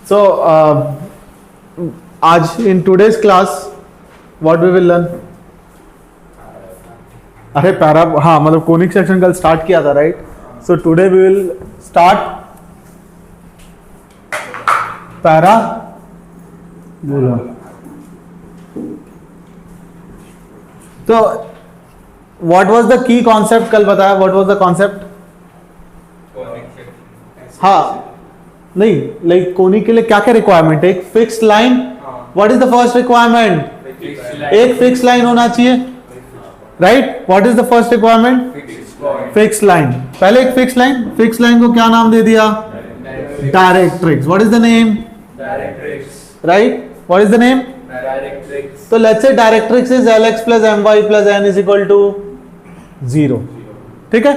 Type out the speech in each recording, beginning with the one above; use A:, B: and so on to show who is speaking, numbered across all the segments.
A: So आज in today's class what we will learn? अरे para, हाँ मतलब कोनिक सेक्शन कल स्टार्ट किया था, right? So today we will start parabola. तो what was the key concept, कल बताया व्हाट वाज द कॉन्सेप्ट? हाँ नहीं, लाइक कोनिक के लिए क्या क्या रिक्वायरमेंट है? एक fixed line. What is the first requirement? एक फिक्स लाइन होना चाहिए, right? What is the first requirement? Fix line. पहले एक फिक्स लाइन, फिक्स लाइन को क्या नाम दे दिया? Directrix. What is the name? Directrix, right? What is the name? Directrix. तो let's say directrix is Lx plus My plus N is equal to 0। ठीक है,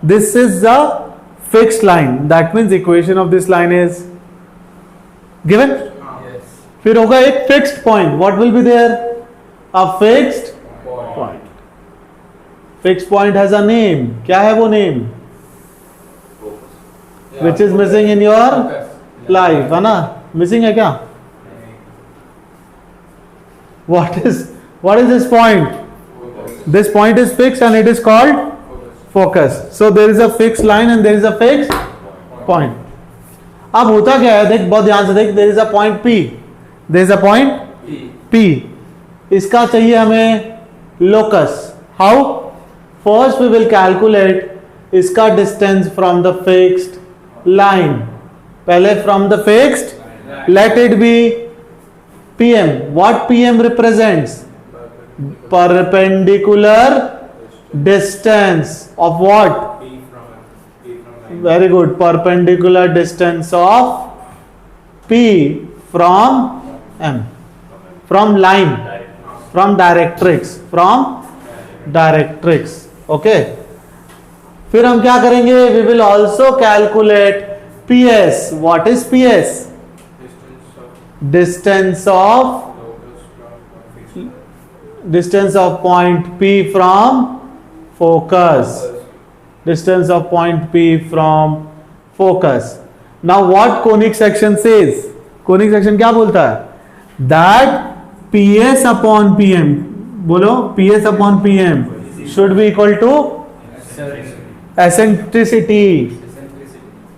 A: this is the fixed line, that means equation of this line is given. फिर होगा एक fixed point. What will be there? A fixed point. Fixed point has a name. क्या है वो name? Which is missing in your life, है ना? Missing है क्या? What is this point? This point is fixed and it is called focus. So there is a fixed line and there is a fixed point. अब होता क्या है, देख बहुत ध्यान से देख। there is a point P. there is a point P. इसका चाहिए हमें locus. How? First we will calculate इसका distance from the fixed line. पहले from the fixed, let it be PM. What PM represents? Perpendicular distance of what? Very good. Perpendicular distance of P from M. From line. From directrix. From directrix. Okay. फिर हम क्या करेंगे? We will also calculate PS. What is PS? Distance of point P from focus. Distance of point P from focus. Now what conic section says? Conic section क्या बोलता है? That PS upon PM, बोलो, PS upon PM should be equal to eccentricity.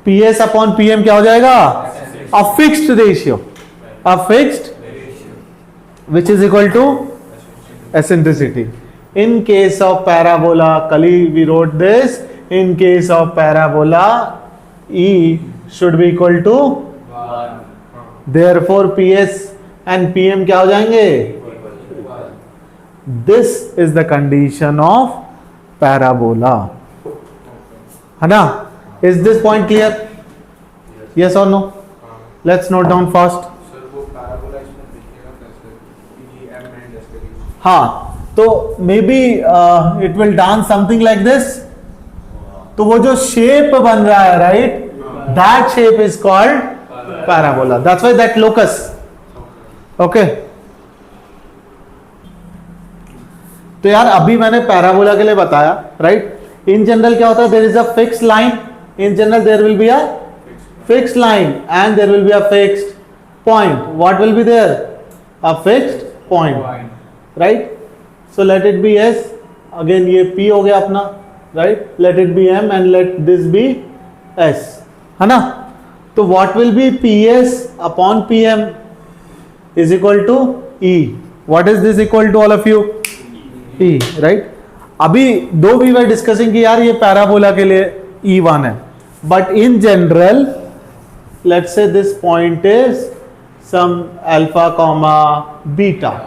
A: PS upon PM क्या हो जाएगा? A fixed ratio. A fixed which is equal to eccentricity. In case of parabola, kali we wrote this, in case of parabola E should be equal to 1. Therefore PS and PM क्या हो जाएंगे? This is the condition of parabola, है ना? Is this point clear? Yes or no? Let's note down first. हाँ, तो may be it will dance something like this. तो वो जो शेप बन रहा है, right, that shape is called parabola. That's why that locus. Okay, तो यार अभी मैंने पैराबोला के लिए बताया, राइट? इन जनरल क्या होता है? There is a fix line. In general there will be a fixed line and there will be a fixed point. What will be there? A fixed point, right? So let it be S. Again ये P हो गया अपना, right? Let it be M and let this be S, है ना? तो what will be PS upon PM is equal to E. What is this equal to, all of you? E, right? अभी दो we were discussing कि यार ये parabola के लिए E1 है, but in general let's say this point is some alpha comma beta.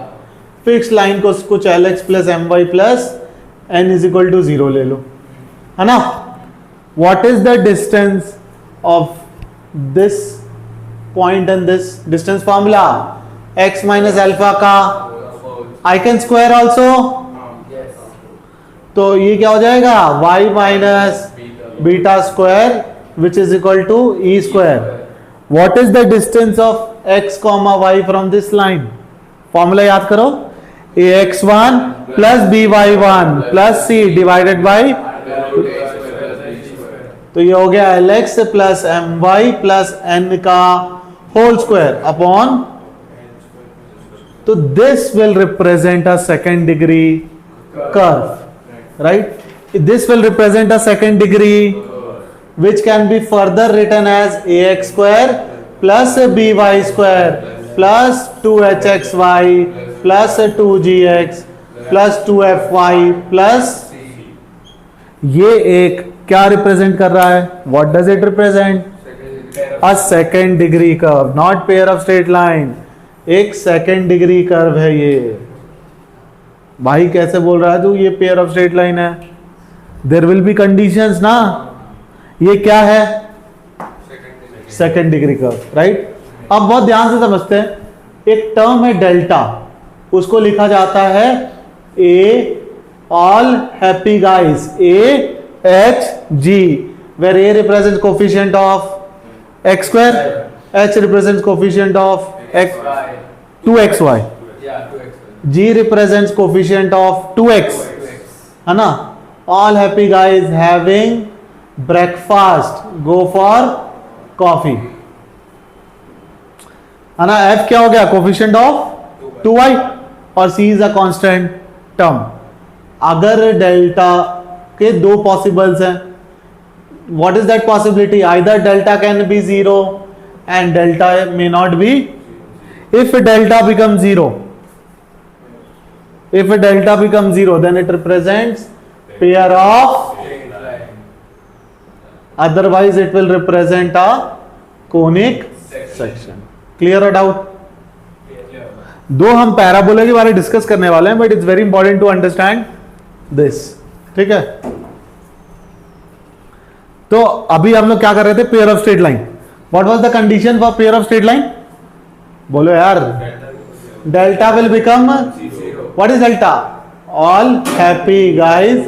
A: Fix line को कुछ Lx plus My plus N is equal to 0 ले लो, है ना? What is the distance of this point and this? Distance formula x minus alpha का I can square also. तो ये क्या हो जाएगा? y minus beta square which is equal to E square. What is the distance of x comma y from this line? Formula याद करो, ax1 plus by1 plus c divided by, तो ये हो गया Lx plus My plus N का whole square upon, तो this will represent a second degree curve, right? This will represent a second degree which can be further written as ax square plus by square plus 2hxy plus 2gx plus 2fy plus, ये एक क्या represent कर रहा है? What does it represent? A second degree curve, not pair of straight line, एक second degree curve है ये। भाई कैसे बोल रहा है तू ये पेयर ऑफ स्ट्रेट लाइन है? देयर विल बी कंडीशंस ना। ये क्या है? Second degree curve, right? अब बहुत ध्यान से समझते हैं, एक टर्म है डेल्टा, उसको लिखा जाता है A all happy guys, A H G, where A represent coefficient of X square, H represent coefficient of X 2xy, G represents coefficient of 2x, है ना? All happy guys having breakfast go for coffee, है ना? F क्या हो गया? Coefficient of 2y और सी is a constant term. अगर delta के दो पॉसिबल्स हैं, what is that possibility? Either delta can be 0 and delta may not be. If delta become 0, if delta becomes 0 then it represents pair of, otherwise it will represent a conic section. Clear or doubt? दो हम parabola के बारे में discuss करने वाले हैं, but it's very important to understand this, ठीक है? तो अभी हम लोग क्या कर रहे थे? Pair of straight line. What was the condition for pair of straight line? बोलो यार। Delta will become, what is delta? All happy guys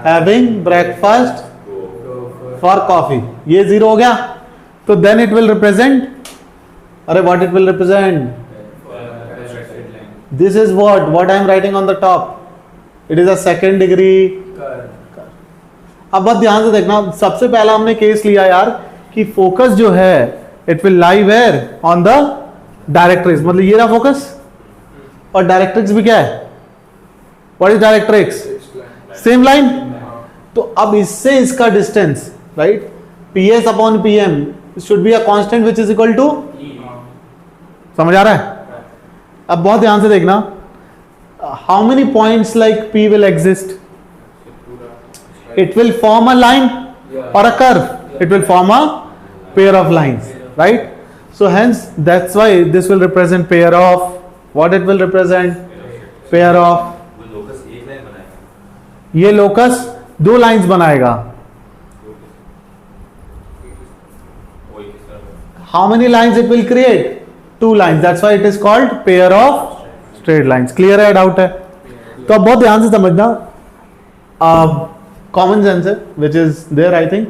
A: having breakfast for coffee, ये 0 हो गया, तो then it will represent, अरे what it will represent? This is what I am writing on the top, it is a second degree curve. अब बहुत ध्यान से देखना, सबसे पहला हमने केस लिया यार कि फोकस जो है it will lie where? On the directrix, मतलब ये रहा फोकस, और डायरेक्ट्रिक्स भी क्या है? What is डायरेक्ट्रिक्स? Same line. तो अब इससे इसका distance, right? PS upon PM should be a constant which is equal to, समझ आ रहा है? अब बहुत ध्यान से देखना, how many points like P will exist? It will form a line और a curve, it will form a pair of lines, right? So hence that's why this will represent pair of, what it will represent? Pair of, ये locus दो lines बनाएगा। How many lines it will create? 2 lines, that's why it is called pair of straight lines. Clear है? Doubt है? तो अब बहुत ध्यान से समझना, कॉमन सेंस है which is there, I think.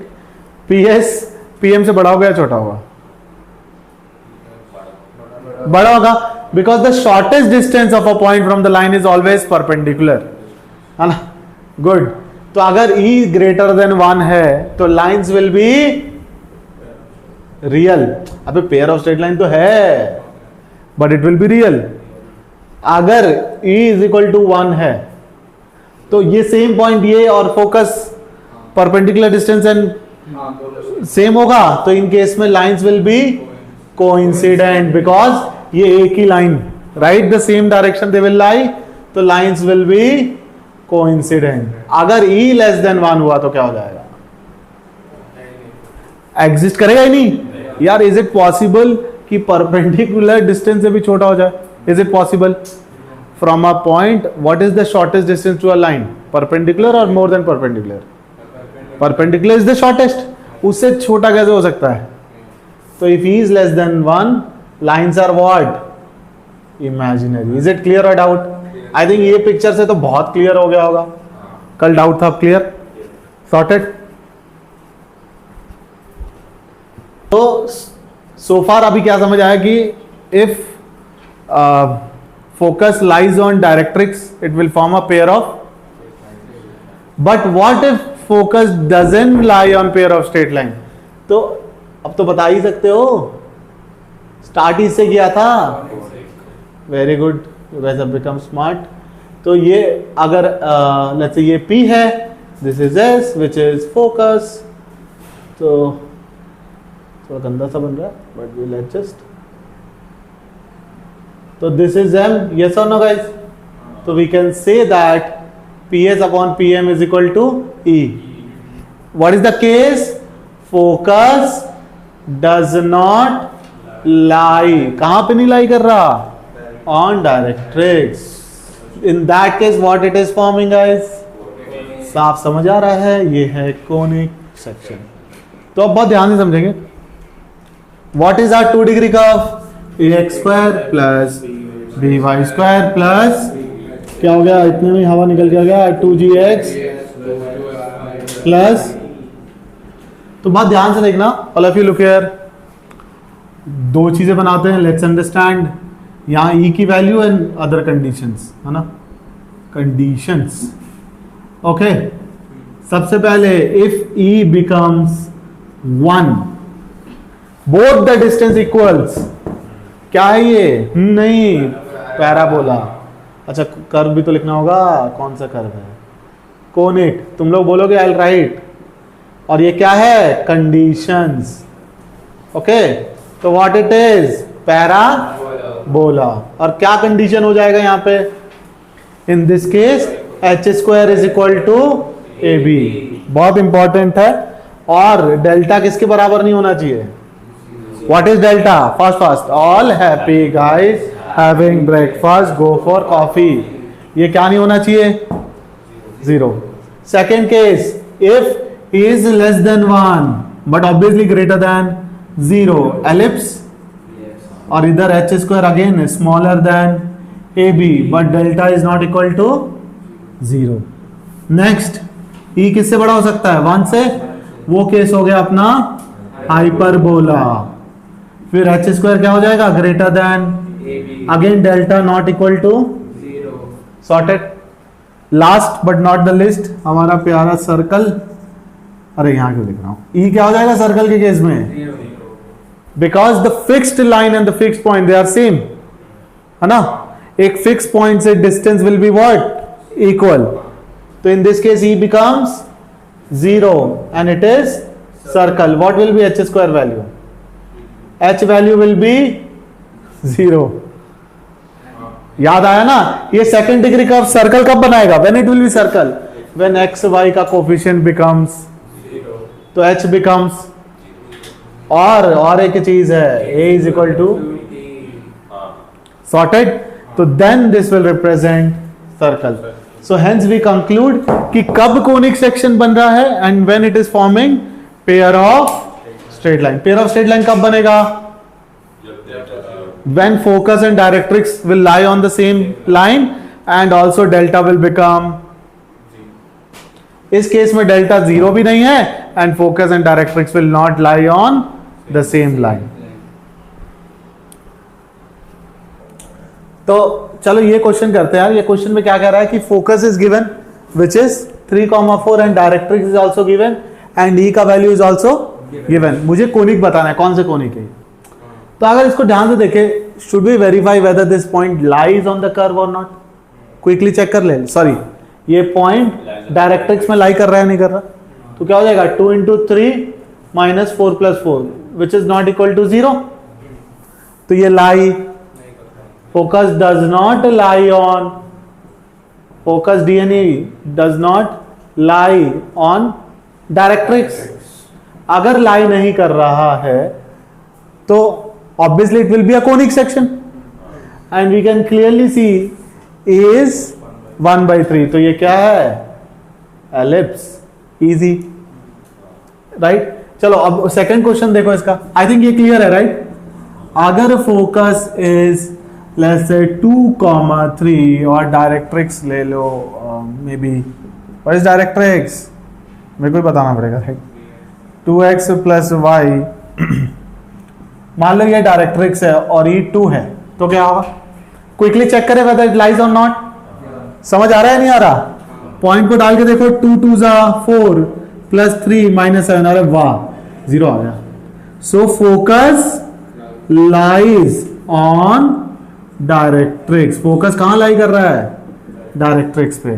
A: PS PM से बड़ा होगा या छोटा होगा? बड़ा होगा, because the shortest distance of a point from the line is always perpendicular, है ना? गुड। तो अगर E ग्रेटर देन 1 है तो लाइंस विल बी रियल। अबे पेयर ऑफ स्ट्रेट लाइन तो है, but it will be real. अगर E इज इक्वल टू 1 है तो ये सेम पॉइंट ये और focus perpendicular distance and same होगा, तो इन केस में lines will be coincident, because ये एक ही लाइन, राइट? The same direction they will lie, तो लाइंस विल बी कोइंसिडेंट। अगर E लेस देन 1 हुआ तो क्या हो जाएगा? एग्जिस्ट करेगा ही नहीं यार। इज इट पॉसिबल कि परपेंडिकुलर डिस्टेंस से भी छोटा हो जाए? Is it possible? From a point, what is the shortest distance to a line? Perpendicular और more than perpendicular? Perpendicular is the shortest, उससे छोटा कैसे हो सकता है? तो if E is less than 1, lines are what? Imaginary. Is it clear और doubt? I think ये पिक्चर से तो बहुत क्लियर हो गया होगा। कल डाउट था, क्लियर? सॉर्टेड? तो सो फार अभी क्या समझ आया कि if focus lies on directrix it will form a pair of, but what if focus doesn't lie on pair of straight line? तो अब तो बता ही सकते हो, स्टार्ट ही से किया था। Very good, you guys have become smart. तो ये अगर लेट्स से ये P है, this is S which is focus. तो थोड़ा गंदा सा बन रहा है बट वी लेट्स जस्ट। तो दिस इज M, यस और नो गाइस? तो we can say that PS upon PM is equal to E. What is the case? Focus does not lie. कहां पे नहीं लाई कर रहा? On directrix. In that case, what it is forming, guys? साफ समझ आ रहा है, ये है कोनिक सेक्शन। तो अब बहुत ध्यान से समझेंगे। What is our 2 degree curve? AX square plus BY square plus क्या हो गया? इतने में हवा निकल के आ गया 2gx प्लस। तो बात ध्यान से देखना, all of you look here. दो चीजें बनाते हैं, लेट्स अंडरस्टैंड। यहाँ E की वैल्यू एंड अदर कंडीशंस, है ना, कंडीशंस। ओके, सबसे पहले if E becomes 1, both the distance equals. क्या है ये? नहीं, पैराबोला। अच्छा, कर्व भी तो लिखना होगा। कौन सा कर्व है? कोनिक। तुम लोग बोलोगे आई विल राइट। और ये क्या है? कंडीशंस। ओके, तो व्हाट इट इज? पैराबोला। और क्या कंडीशन हो जाएगा यहाँ पे? In this case h square is equal to a b. बहुत इंपॉर्टेंट है। और डेल्टा किसके बराबर नहीं होना चाहिए? What is delta? Fast all happy guys having breakfast, go for coffee. ये क्या नहीं होना चाहिए? 0. Second case, if he is less than 1 but obviously greater than 0, ellipse. और इधर h square again is smaller than AB but delta is not equal to 0. Next, E किससे बड़ा हो सकता है? 1 से। वो केस हो गया अपना हाइपरबोला। फिर h square क्या हो जाएगा? Greater than, again delta not equal to 0. Sorted. Last but not the list, हमारा प्यारा सर्कल। अरे यहां क्यों लिख रहा हूं? ई क्या हो जाएगा सर्कल के केस में? Because the fixed line and the fixed point they are same, है ना। एक फिक्स पॉइंट से distance will be what? Equal. तो in this case E becomes 0 and it is circle. What will be H square value? H value will be 0। याद आया ना? ये second degree curve circle कब बनाएगा? When it will be circle, when X Y का coefficient becomes 0। तो h becomes, और एक चीज है, a is equal to sorted. तो then this will represent circle. So hence we conclude कि कब कोनिक सेक्शन बन रहा है? And when it is forming pair of straight line. Pair of straight line कब बनेगा? When focus and directrix will lie on the same line and also delta will become, इस case में delta 0 भी नहीं है and focus and directrix will not lie on the same line. तो चलो ये क्वेश्चन करते हैं यार। ये क्वेश्चन में क्या कह रहा है कि focus is given which is 3,4 and directrix is also given and E का वैल्यू इज आल्सो गिवन। मुझे कोनिक बताना है, कौन से कोनिक है। तो अगर इसको ध्यान से देखें, should we verify whether this point lies on the curve और नॉट? क्विकली चेक कर ले। सॉरी, ये पॉइंट डायरेक्ट्रिक्स में लाई कर रहा है नहीं कर रहा? तो क्या हो जाएगा? 2 into 3 minus 4 plus 4 which is not equal to 0. तो ये लाई, focus does not lie on, focus DNE does not lie on directrix. अगर लाई नहीं कर रहा है तो obviously it will be a conic section and we can clearly see is 1/3. तो ये क्या है? ellipse. easy, right? चलो अब सेकंड क्वेश्चन देखो इसका। आई थिंक ये क्लियर है, राइट? अगर फोकस इज लेट्स से 2,3 और डायरेक्ट्रिक्स ले लो may be, what is directrix? मेरे को ही बताना पड़ेगा, राइट? 2x plus Y. मान लो ये डायरेक्ट्रिक्स है और ये 2 है, तो क्या होगा? क्विकली चेक करें वेदर इट लाइज और नॉट। समझ आ रहा है नहीं आ रहा? पॉइंट को डाल के देखो, 2 2 4 प्लस 3 माइनस 7, अरे वाह 0 आ गया। So focus lies on directrix, focus कहां लाई कर रहा है, डायरेक्ट्रिक्स पे,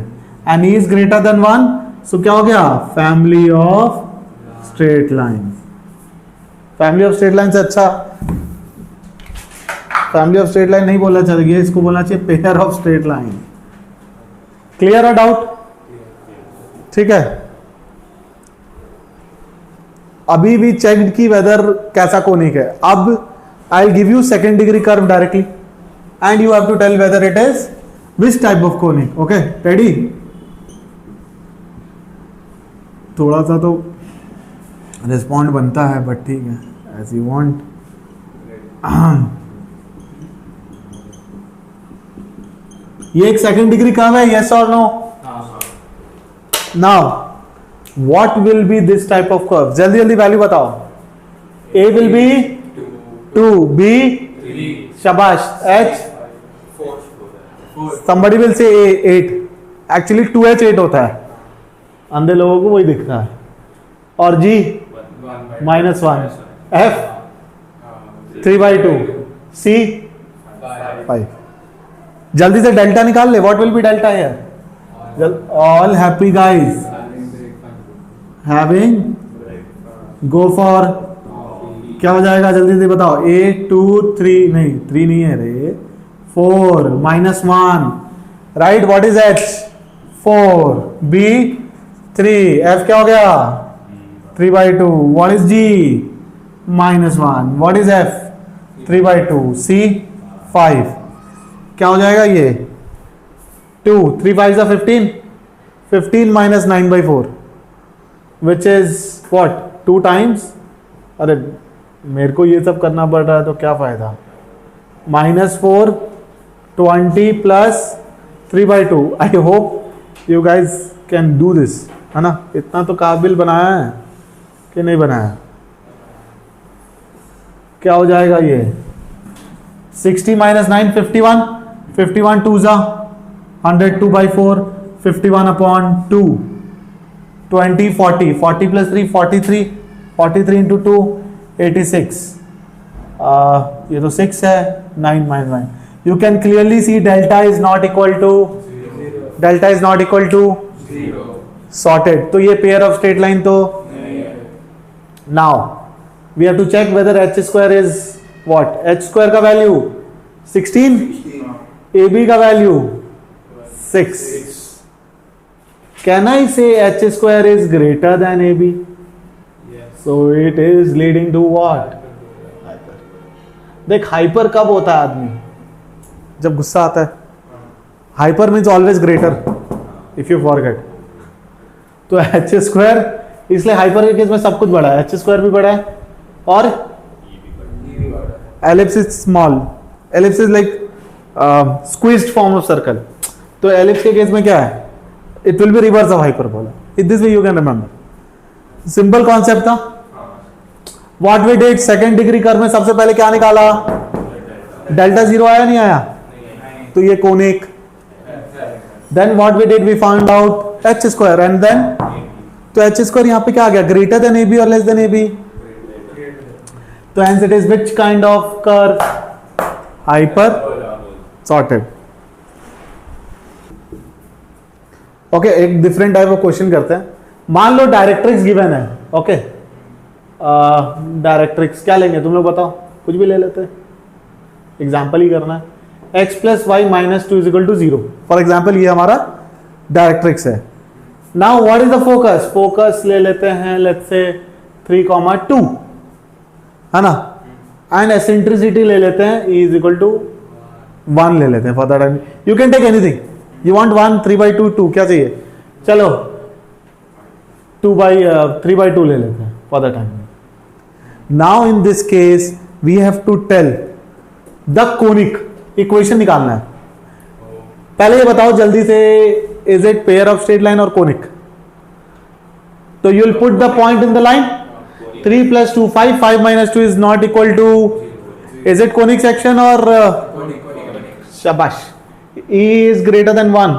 A: and E is greater than 1, सो क्या हो गया, family of straight line. Family of straight line से अच्छा फैमिली ऑफ स्ट्रेट लाइन नहीं बोलना चाहिए, इसको बोलना चाहिए pair of straight line. Clear है डाउट? ठीक है, अभी भी चेक्ड की वेदर कैसा कोनिक है। अब I give you second degree curve directly and you have to tell whether it is which type of conic. Okay, ready? थोड़ा सा तो रिस्पॉन्ड बनता है बट ठीक है, एज यू वांट। ये एक सेकेंड डिग्री कर्व है, यस और no? Now what will be this type of curve? जल्दी जल्दी वैल्यू बताओ। A will be 2, B शाबाश, H somebody will say 8, actually 2H 8 होता है, अंधे लोगों को वही दिखता है, और G -1, F 3/2, C 5। जल्दी से डेल्टा निकाल ले, what will B delta here? All happy guys having, go for, क्या हो जाएगा जल्दी से बताओ? A 2 3 नहीं, 3 नहीं है रे, 4 -1, right? What is H? 4, B 3, F क्या हो गया? 3/2, what is G? -1, what is F? 3/2, C 5, क्या हो जाएगा ये? 2, 3 5 15, 15 - 9/4, which is what? 2 times? अरे मेरे को ये सब करना पड़ रहा है तो क्या फायदा? -4, 20 + 3/2। I hope you guys can do this, है ना? इतना तो काबिल बनाया है कि नहीं बनाया? क्या हो जाएगा ये? 60 - 9 51, 51 2 जा 100, 2/4, 51/2, 20 40, 40 + 3 43, 43 × 2 86, ये तो 6 है, 9 - 9, you can clearly see delta is not equal to 0, sorted। तो ये pair of straight line तो now we have to check whether h square is what? h square का value 16, ab का value 6। Can I say h square is greater than ab? So it is leading to what? देख, hyper कब होता है आदमी? जब गुस्सा आता है। Hyper means always greater, if you forget. तो एच स्क्वायर, इसलिए हाइपर के केस में सब कुछ बड़ा है, एच स्क्वायर भी बड़ा है और ellipse is small. Ellipse is like squeezed form of circle. तो एलिप्स के केस में क्या है? It will be reverse of hyperbola. In this way you can remember. Simple concept था। What we did, second degree curve में सबसे पहले क्या निकाला? डेल्टा 0 आया नहीं आया? तो ये conic. Then what we did, we found out h square and then, तो एच स्क्वायर यहां पे क्या आ गया? ग्रेटर देन AB और लेस देन AB। तो hence it is which kind of curve? Hyper, sorted. Okay, एक डिफरेंट टाइप ऑफ क्वेश्चन करते हैं। मान लो डायरेक्ट्रिक्स गिवन है। ओके, डायरेक्ट्रिक्स क्या लेंगे तुम लोग बताओ? कुछ भी ले लेते हैं, एग्जाम्पल ही करना है। x + y - 2 = 0। फॉर एग्जाम्पल ये हमारा डायरेक्ट्रिक्स है। Now what is the focus? Focus ले लेते हैं लेट्स से 3,2, है ना? एंड एसेंट्रिसिटी ले लेते हैं E = 1 ले लेते हैं। For that you can take anything you want. 1 3/2 2 क्या चाहिए? चलो 3/2 ले लेते हैं for the time. Now in this case we have to tell the conic. Equation निकालना है। पहले ये बताओ जल्दी से, is it pair of straight line और कोनिक? तो you will put the point in the line. 3 + 2 5, 5 - 2 is not equal to, is it conic section और शाबाश, E is greater than 1।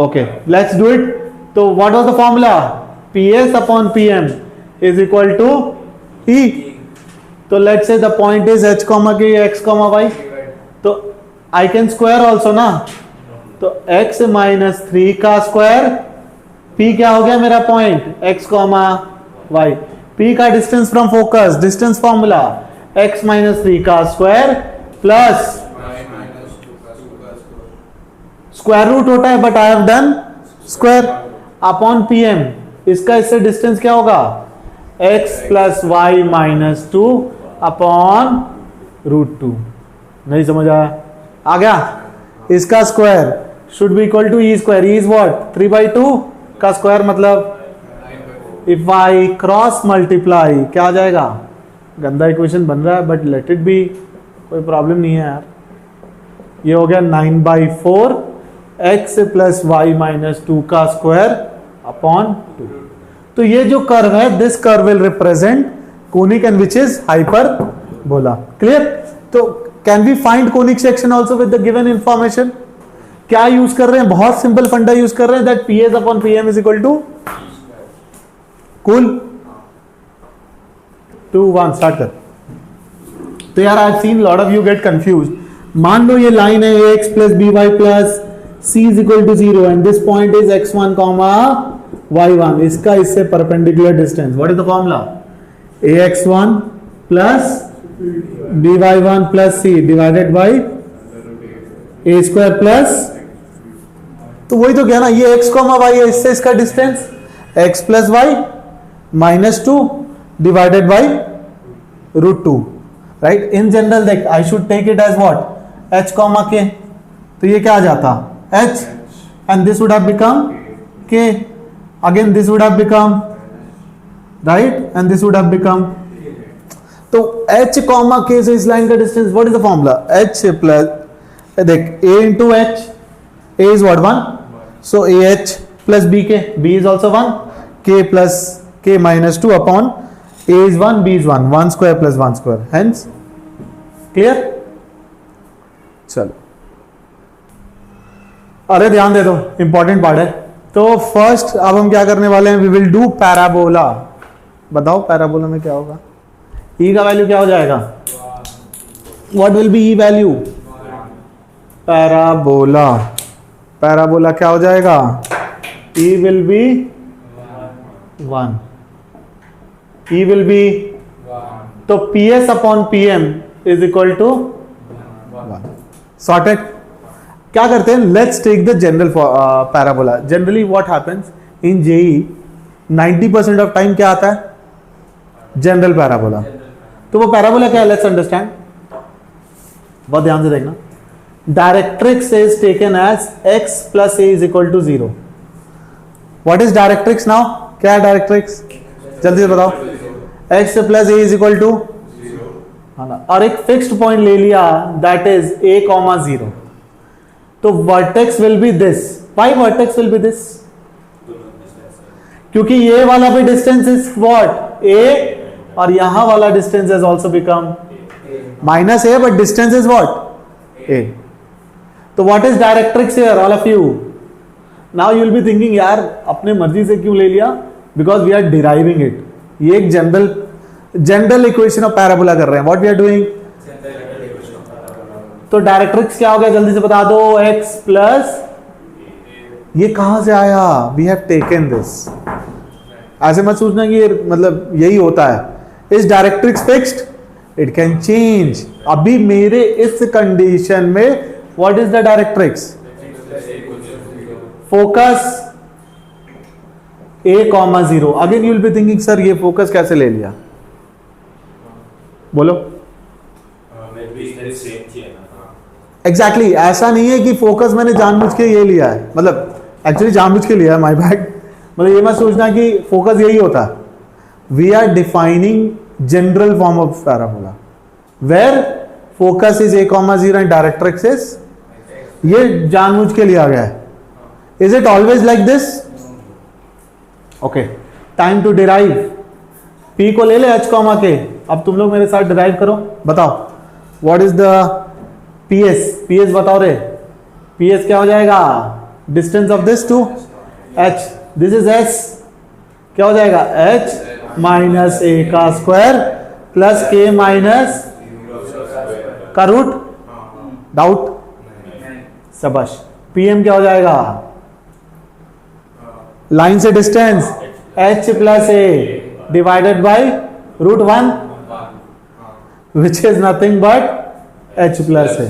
A: Okay, let's do it। तो what was the formula? PS/PM is equal to E. तो let's से the point is h comma के x comma y, तो I can square also ना, तो x minus 3 का square, p क्या हो गया मेरा point x comma y, p का distance from focus, distance formula x minus 3 का स्क्वायर प्लस स्क्वायर रूट होता है but I have done square upon pm, इसका इससे डिस्टेंस क्या होगा x plus y minus 2 upon root 2। नहीं समझ आया? आ गया? इसका square should be equal to e square, e is what 3/2 का स्क्वायर, मतलब इफ आई क्रॉस मल्टीप्लाई क्या आ जाएगा, गंदा इक्वेशन बन रहा है बट लेट इट बी, कोई प्रॉब्लम नहीं है यार। ये हो गया 9/4 x प्लस वाई माइनस 2 का स्क्वायर अपॉन 2। तो ये जो कर्व है, this curve will represent conic and which is hyperbola. Clear? तो can we find conic section also with the given information? क्या यूज कर रहे हैं? बहुत सिंपल फंडा यूज कर रहे हैं, that PS upon PM is equal to cool 2 1 start कर। तो यार I have seen lot of you get confuse. मान लो ये लाइन है ax plus by plus c is equal to 0 and this point is x1 comma y1, इसका इससे perpendicular distance, what is the formula? ax1 plus by1 plus c divided by a square plus, तो वही तो क्या ना, ये x comma y है, इससे इसका distance x plus y minus 2 divided by root 2, right? In general देख, I should take it as what h comma k, तो ये क्या आ जाता h and this would have become k, again this would have become right and this would have become, तो h comma k से इस line का distance, what is the formula? h plus देख a into h, a is what 1, so ah plus bk, b is also 1, k plus k minus 2 upon a is 1 b is 1, 1 square plus 1 square, hence clear? चलो, अरे ध्यान दे दो, important part है। तो first अब हम क्या करने वाले हैं, वी विल डू पैराबोला। बताओ पैराबोला में क्या होगा? e का वैल्यू क्या हो जाएगा? What will B e value? Parabola, parabola क्या हो जाएगा? e will be 1, E will be 1, तो PS upon PM is equal to 1. Sorted? क्या करते हैं? Let's take the general parabola. Generally what happens in JEE 90% of time क्या आता है? General parabola. तो वो parabola क्या है? Let's understand. बहुत ध्यान से देखना। Directrix is taken as x plus a is equal to 0. What is directrix now? क्या है directrix? जल्दी से बताओ। x plus a is equal to 0, और एक फिक्स्ड पॉइंट ले लिया दैट इज a कॉमा 0, तो vertex will be this. Why vertex will be this? क्योंकि ये वाला भी डिस्टेंस इज व्हाट a, और यहां वाला distance is also become minus a, but distance is what a। तो what is directrix here all of you? Now you will be thinking यार अपने मर्जी से क्यों ले लिया, because we are deriving it. ये एक जनरल इक्वेशन ऑफ पैराबोला कर रहे हैं। What we are doing? तो डायरेक्ट्रिक्स क्या हो गया, जल्दी से बता दो। x प्लस, ये कहां से आया? We have taken this. ऐसे मत सोचना कि ये मतलब यही होता है। Is directrix fixed? It can change. अभी मेरे इस कंडीशन में what is the directrix? Focus a comma 0। Again you will be thinking sir ये फोकस कैसे ले लिया? बोलो। एग्जैक्टली ऐसा नहीं है कि फोकस मैंने जानबूझ के ये लिया है, मतलब एक्चुअली जानबूझ के लिया है, माय बैड। मतलब ये मत सोचना कि फोकस यही होता है। We are defining general form of parabola where focus is a comma 0 and directrix is, ये जानबूझ के लिया गया है। Is it always like this? Okay, time to derive. P को ले ले h कॉमा के, अब तुम लोग मेरे साथ डिराइव करो। बताओ what is the PS? PS बताओ रे। PS क्या हो जाएगा? Distance of this to h, this is s, क्या हो जाएगा? h माइनस a का स्क्वायर प्लस के माइनस का रूट, डाउट, सबश। पीएम क्या हो जाएगा, लाइन से distance h plus A divided by √1 which is nothing but h plus A.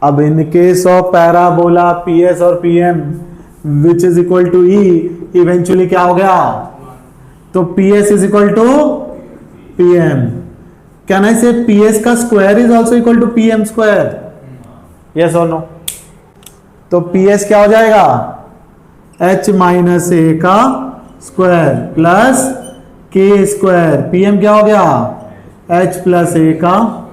A: अब in case of parabola PS और PM which is equal to E, eventually क्या हो गया, तो PS is equal to PM। Can I say PS का square is also equal to PM square, yes और no? तो PS क्या हो जाएगा, h माइनस ए का square plus k square, PM क्या हो गया, h प्लस ए का,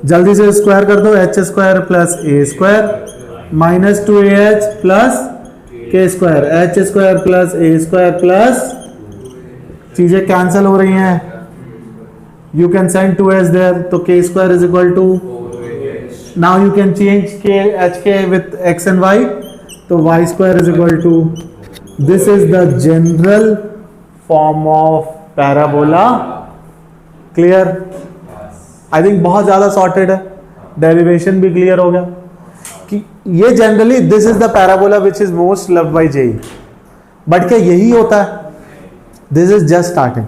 A: जल्दी से स्क्वायर कर दो, h स्क्वायर प्लस ए square minus 2ah plus k square, h square plus ए स्क्वायर प्लस, चीजें कैंसिल हो रही हैं, you can send 2s there, तो k square is equal to, now you can change k hk with x and y, तो y square is equal to, this is the general form of parabola, clear? I think बहुत ज्यादा sorted है, derivation भी clear हो गया कि ये generally this is the parabola which is most loved by JEE, but क्या यही होता है? This is just starting,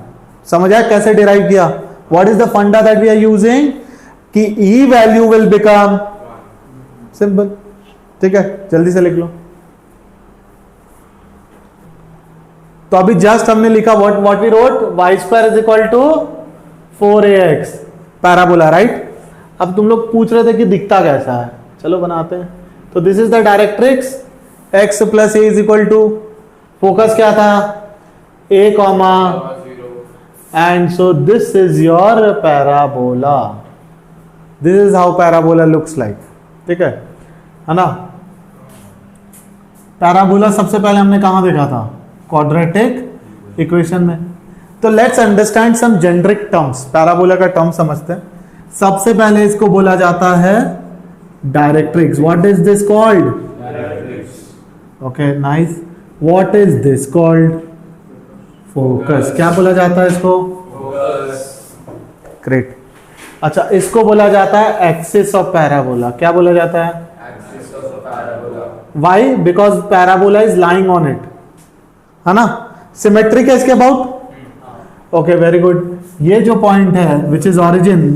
A: समझ आया कैसे derive किया? What is the funda that we are using? कि E value will become simple, ठीक है, जल्दी से लिख लो। तो अभी जस्ट हमने लिखा what we wrote, y square is equal to 4ax parabola, right? अब तुम लोग पूछ रहे थे कि दिखता कैसा है, चलो बनाते हैं। तो this is the directrix, x plus a is equal to, focus क्या था, a comma, and so this is your parabola, this is how parabola looks like, ठीक है ना? पैराबोला सबसे पहले हमने कहां देखा था, क्वाड्रेटिक इक्वेशन में। तो let's understand some generic terms, parabola का टर्म समझते हैं। सबसे पहले इसको बोला जाता है directrix. What is this called, okay nice. What is this called, focus. क्या बोला जाता है इसको, ग्रेट। अच्छा, इसको बोला जाता है एक्सिस ऑफ पैराबोला। क्या बोला जाता है, axis of parabola. Why, because parabola is lying on it, है ना? सिमेट्रिक है इसके अबाउट, ओके वेरी गुड। ये जो पॉइंट है which is origin,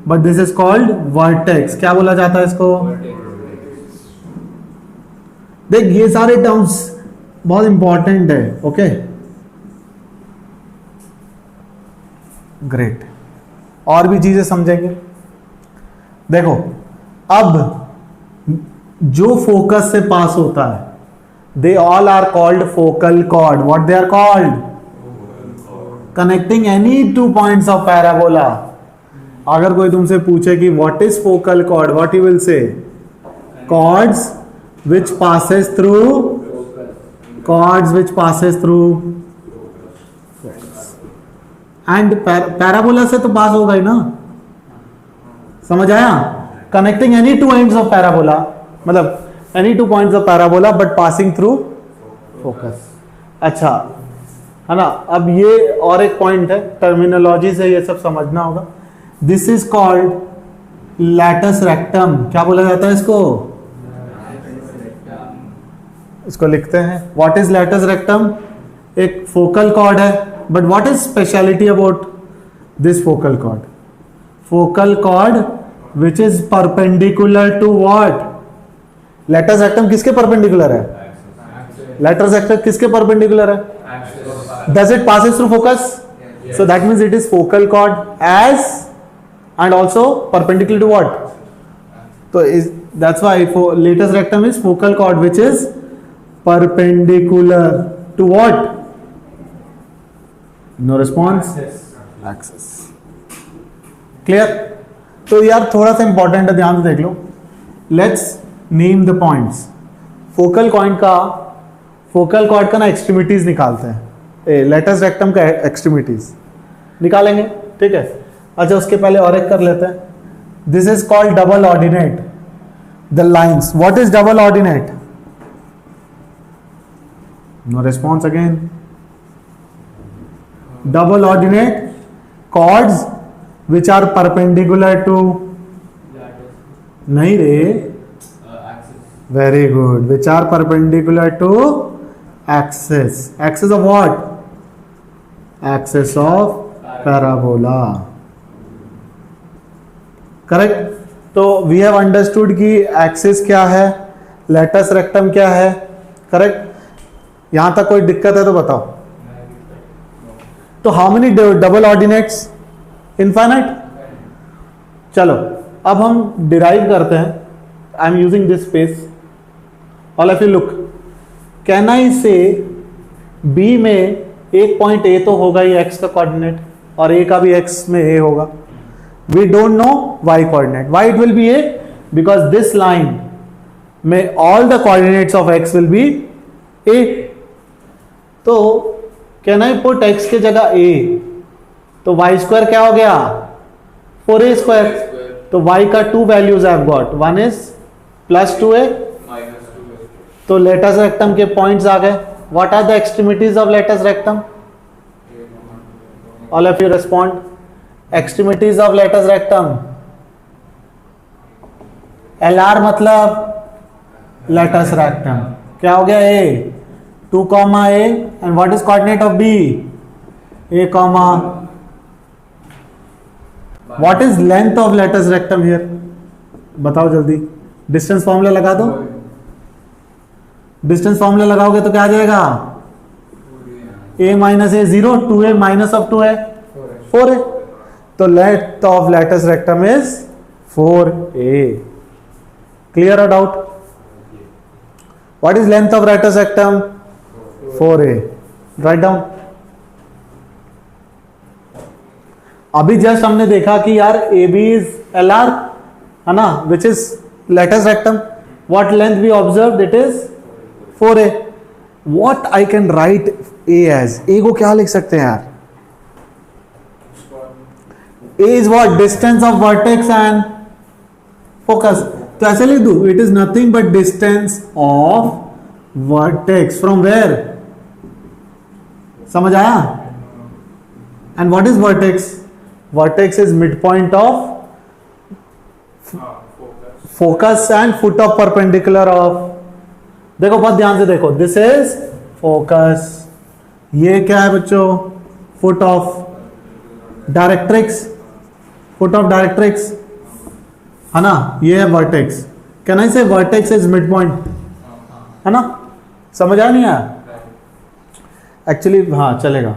A: but this is called vertex. क्या बोला जाता है इसको, देख ये सारे टर्म्स बहुत इंपॉर्टेंट है, ओके ग्रेट। और भी चीजें समझेंगे। देखो अब जो फोकस से पास होता है, they all are called focal chord. What they are called, connecting any two points of parabola. अगर कोई तुमसे पूछे कि what is focal chord, what you will say, chords which passes through, chords which passes through, and parabola से तो pass होगा ही ना, समझ आया? Connecting any two ends of parabola, मतलब any two points of parabola but passing through focus. अच्छा है ना? अब ये और एक पॉइंट है, टर्मिनोलॉजी से ये सब समझना होगा। This is called latus rectum. क्या बोला जाता है इसको, इसको लिखते हैं। व्हाट इज लैटस रेक्टम, एक फोकल कॉर्ड है, but what is speciality about this focal chord, focal chord which is perpendicular to what, latus rectum किसके परपेंडिकुलर है, लैटस रेक्टम किसके परपेंडिकुलर है, does it passes through focus? Yes. So that means it is focal chord as and also perpendicular to what? So that's why for latus rectum is focal chord which is perpendicular to what? No response? Axis. Clear? तो यार थोड़ा सा important है, ध्यान से देख लो। Let's name the points. Focal cord का ना एक्सट्रीमिटीज निकालते हैं, लेटस रेक्टम का एक्सट्रीमिटीज निकालेंगे, ठीक है? अच्छा उसके पहले और एक कर लेते हैं। This is called double ordinate, the lines. What is double ordinate, no response again. Double ordinate chords which are perpendicular to, नहीं रे, very good, which are perpendicular to axis, axis of what, axis of parabola, correct. तो we have understood कि axis क्या है, latus rectum क्या है, correct. यहां तक कोई दिक्कत है तो बताओ। तो how many double ordinates, infinite. चलो अब हम डिराइव करते हैं, I am using this space, all of you look, can I से बी में एक पॉइंट ए तो होगा ही एक्स का कोऑर्डिनेट, और ए का भी एक्स में ए होगा, we don't know y coordinate. Why it will be a? Because this line may all the coordinates of x will be a. तो can I put x के जगह a, तो y square क्या हो गया 4a square, तो y का 2 values I have got, one is plus 2a, तो लेटस रेक्टम के पॉइंट्स आ गए। What are the extremities of latus rectum? All of you respond. Extremities of latus rectum, LR मतलब latus rectum, क्या हो गया a, 2 comma a, and what is coordinate of B, a comma, what is length of latus rectum here, बताओ जल्दी, distance formula लगा दो, distance formula लगाओगे तो क्या आ जाएगा, a minus A 0, 2a minus of 2 है 4a, तो लेंथ ऑफ लेटस रेक्टम इज 4a, क्लियर और doubt. What is length of latus rectum, 4a, write down. अभी जस्ट हमने देखा कि यार ए बी इज LR है ना, which is latus rectum, what length we observe, it is 4a। What I can write a as, a को क्या लिख सकते हैं यार, A is what, distance of vertex and focus, तो ऐसे लिख दूं, it is nothing but distance of vertex from where, समझ आया, and what is vertex, vertex is midpoint of focus and foot of perpendicular of, देखो बहुत ध्यान से देखो, this is focus, ये क्या है बच्चों, foot of directrix, foot of directrix है ना, ये है वर्टेक्स, कैन आई से वर्टेक्स इज मिड पॉइंट, है ना, समझ आया नहीं आया, एक्चुअली हाँ चलेगा।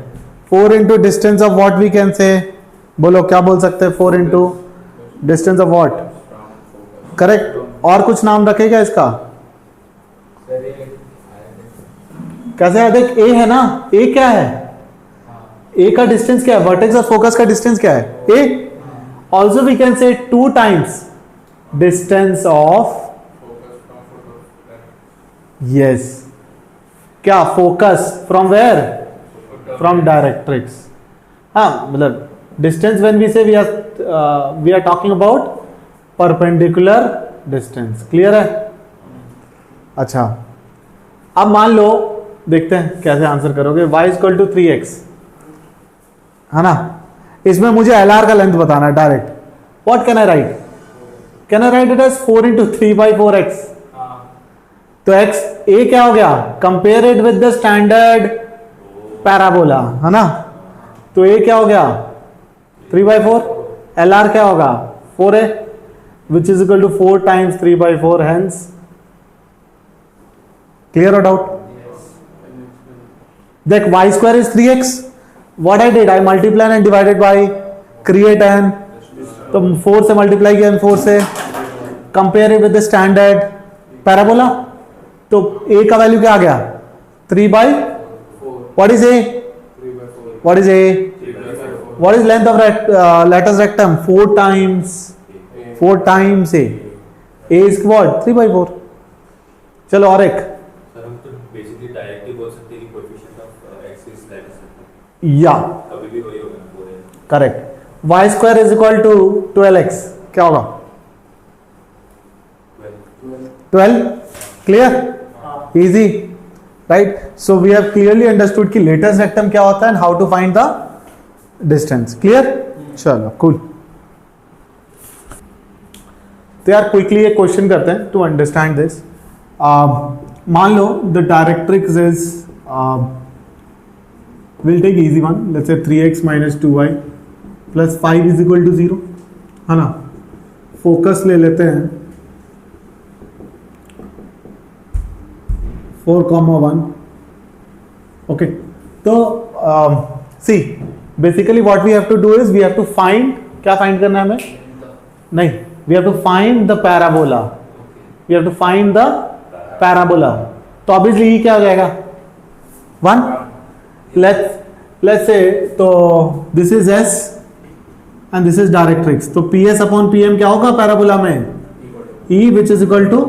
A: 4 into distance of what we can say, बोलो क्या बोल सकते हैं, 4 into distance of what, correct. और कुछ नाम रखेगा इसका, कैसे है, देख ए है ना, ए क्या है, ए का डिस्टेंस क्या है, वर्टेक्स और फोकस का डिस्टेंस क्या है, ए। Also we can say 2 times distance of, yes, क्या, focus from where, from directrix, हाँ मतलब distance when we say we are talking about perpendicular distance, clear है। अच्छा अब मान लो, देखते हैं कैसे आंसर करोगे, y इक्वल टू 3x है ना, इसमें मुझे LR का लेंथ बताना है direct, what can I write, can I write it as 4 into 3/4x, तो x a क्या हो गया, compare it with the standard parabola है ना, तो a क्या हो गया 3/4, LR क्या होगा 4a, which is equal to 4 times 3/4, hence clear और डाउट। देख y square is 3x, what I did, I multiplied and divided by, create n, तो 4 से मल्टीप्लाई किया 4 से, compare it with the standard parabola, तो a का value क्या आ गया 3/4, what is a, what is a, what is length of latus rectum, 4 times a is what 3/4। चलो और एक, या correct, y square is equal to 12x, क्या होगा 12, clear, easy, right. So we have clearly understood कि latus rectum क्या होता है and how to find the distance, clear. चलो कूल। तो यार क्विकली एक क्वेश्चन करते हैं टू अंडरस्टैंड दिस. मान लो the directrix is, will take easy one, let's say 3x minus 2y plus 5 is equal to 0, है ना. फोकस ले लेते हैं 4,1. ओके, तो see basically what we have to do is we have to find, क्या find करना है हमें? नहीं, we have to find the parabola. We have to find the parabola. तो ऑब्वियसली क्या हो जाएगा? 1. लेट्स से, तो this is S and this is directrix. तो PS अपॉन PM क्या होगा पैराबोला में? E which is equal to,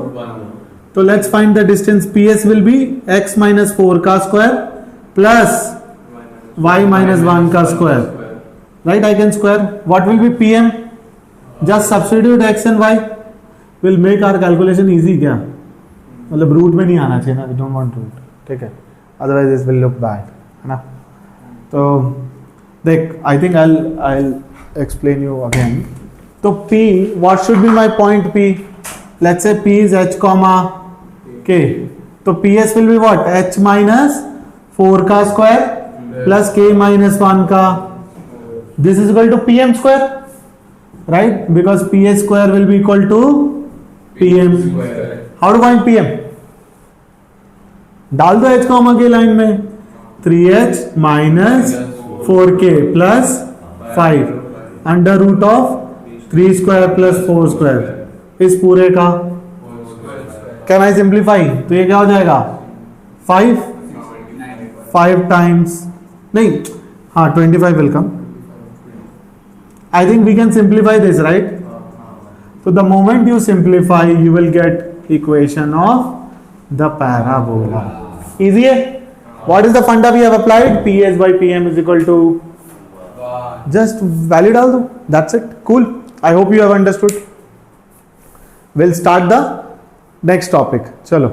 A: तो let's find the distance. PS will be x minus 4 का स्क्वायर प्लस y minus 1 का square, right? I can square. What will be PM? Just substitute x and y. Will make our calculation easy. क्या मतलब root में नहीं आना चाहिए ना, we don't want root, ठीक है, otherwise this will look bad, है ना. तो देख, I think I'll explain you again. तो P, what should be my point P? Let's say P is h comma k. तो PS will be what? h minus 4 का square plus k minus 1 का. This is equal to PM square, right? Because PS square will be equal to PM. How to find PM? डाल दो h comma k line में. 3h minus 4k plus 5 under root of 3 square plus 4 square इस पूरे का. Can I simplify? तो ये क्या हो जाएगा? 5 टाइम्स नहीं, हाँ 25 will come. I think we can simplify this, right? So the moment you simplify, you will get equation of the parabola. Easy है? What is the funda we have applied? PS by PM is equal to, just value डाल दो. That's it. Cool. I hope you have understood. We'll start the next topic. चलो.